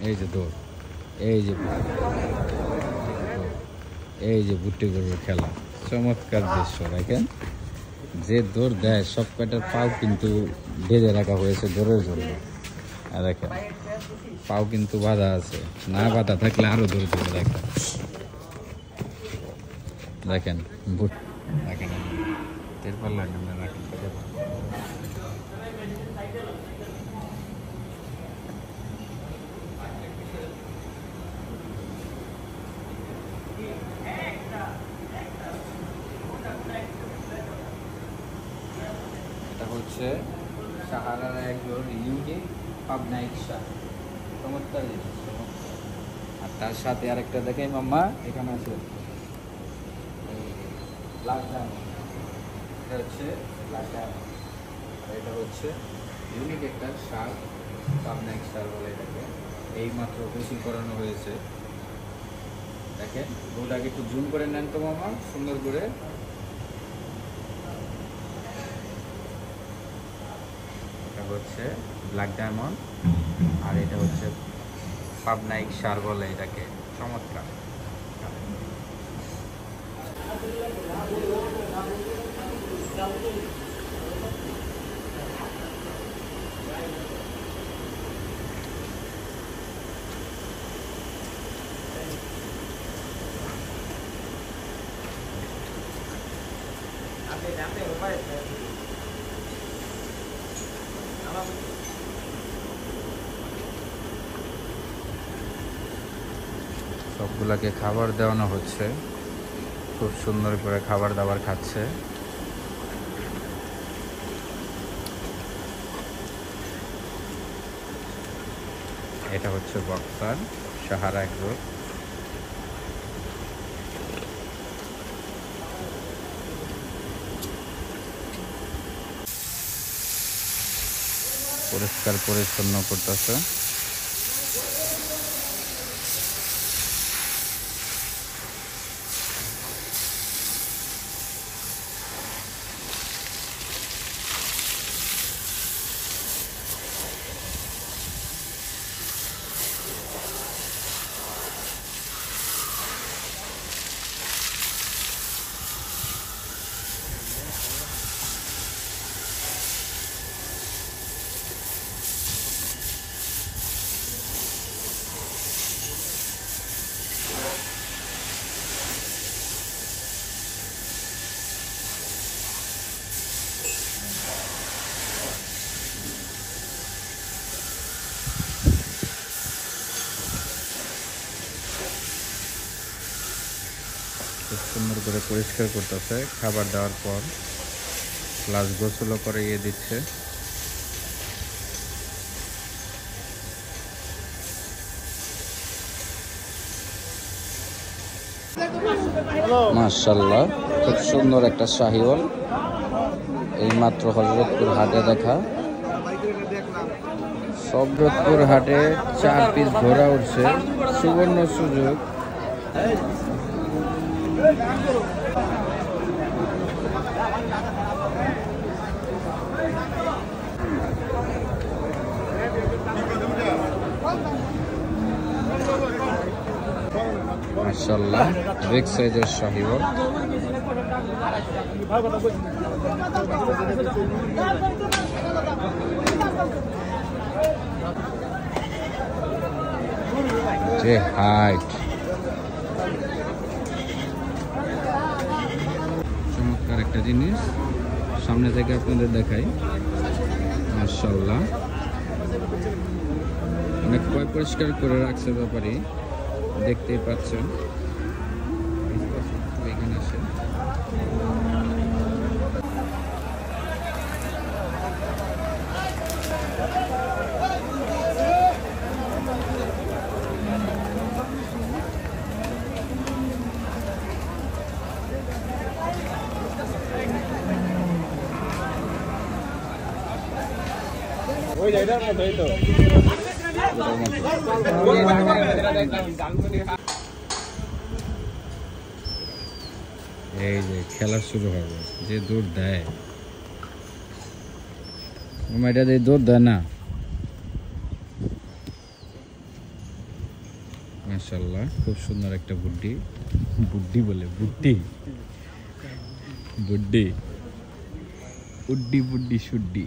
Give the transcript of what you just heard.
এই যে দৌড়, এই যে এই যে ভুট্টি গরুর খেলা, চমৎকার দৃশ্য দেখেন। যে দৌড় দেয় সব কয়টার পাও কিন্তু বেঁধে রাখা হয়েছে দৌড়ের জন্য। আর দেখেন পাও কিন্তু বাঁধা আছে, না বাঁধা থাকলে আরো দৌড় দেবে। দেখেন দেখেন দেখেন তেরপাল লাগেন না রাখেন। এটা হচ্ছে সাহারার একজন ইউনিক পাবনাইক শাহ, চমৎকার জিনিস। আর তার সাথে আরেকটা দেখাই মাম্মা, এখানে আছে ব্ল্যাক ডায়মন্ড। এটা হচ্ছে ব্ল্যাক ডায়মন্ড, আর এটা হচ্ছে ইউনিক একটা শাল, পাবনাইক শাল বলে এটাকে। এই মাত্র গোসল করানো হয়েছে। দেখেন গরুটাকে একটু জুম করে নেন তো মামা, সুন্দর করে। এটা হচ্ছে ব্ল্যাক ডায়মন্ড, আর এটা হচ্ছে পাবনাইক সার বলে এটাকে, চমৎকার। সবগুলাকে খাবার দেওয়ানো হচ্ছে, খুব সুন্দর করে খাবার দাবার খাচ্ছে। এটা হচ্ছে বক্সার সাহারা এগ্রো। পরিষ্কার পরিচ্ছন্ন করতেছে। খুব সুন্দর করে পরিষ্কার করতেছে খাবার দেওয়ার পর, প্লাস গোসলও করে দিচ্ছে। মাশাআল্লাহ, খুব সুন্দর একটা শাহিওয়াল, এই মাত্র হযরতপুর হাটে দেখা। হযরতপুর হাটে 4 পিস ঘোড়া উঠছে, সুবর্ণ সুযোগ। মাশাআল্লাহ, বিগ সাইজের শাহিওয়াল। যে হাইট, চমৎকার একটা জিনিস, সামনে থেকে আপনাদের দেখাই। মাশাআল্লাহ, অনেক পরিষ্কার করে রাখছে ব্যাপারী, দেখতেই পাচ্ছেন। এখানে আসে ওই জায়গার মতোই তো। এই যে খেলা শুরু হবে, যে দৌড় দেয় এটা দিয়ে দৌড় দেয় না। মাশাআল্লাহ, খুব সুন্দর একটা বুড্ডি। বুড্ডি বলে বুড্ডি, বুড্ডি, উড্ডি বুড্ডি সুড্ডি।